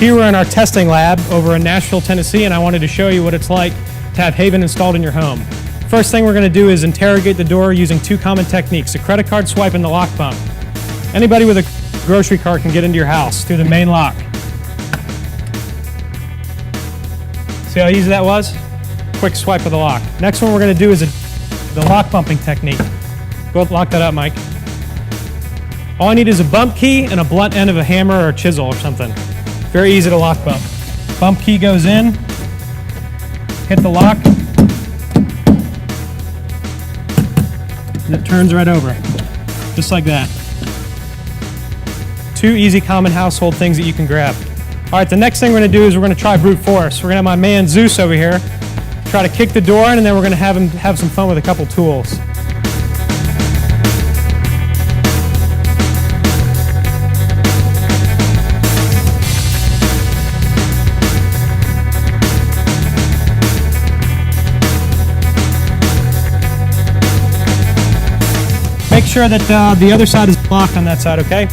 Here we're in our testing lab over in Nashville, Tennessee, and I wanted to show you what it's like to have Haven installed in your home. First thing we're going to do is interrogate the door using two common techniques, a credit card swipe and the lock pump. Anybody with a grocery cart can get into your house through the main lock. See how easy that was? Quick swipe of the lock. Next one we're going to do is the lock bumping technique. Go lock that up, Mike. All I need is a bump key and a blunt end of a hammer or a chisel or something. Very easy to lock bump. Bump key goes in, hit the lock, and it turns right over, just like that. Two easy common household things that you can grab. All right, the next thing we're going to do is we're going to try brute force. We're going to have my man Zeus over here try to kick the door in, and then we're going to have him have some fun with a couple tools. Make sure that the other side is locked on that side, okay?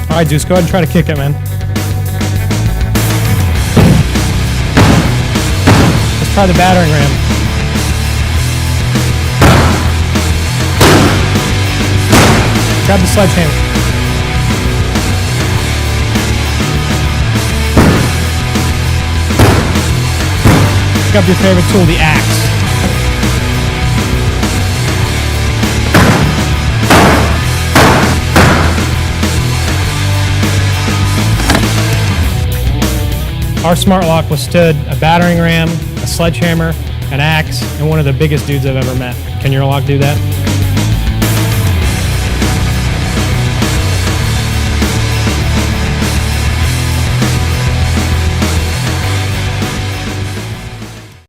All right, Zeus, go ahead and try to kick it, man. Let's try the battering ram. Grab the sledgehammer. Pick up your favorite tool, the axe. Our smart lock withstood a battering ram, a sledgehammer, an axe, and one of the biggest dudes I've ever met. Can your lock do that?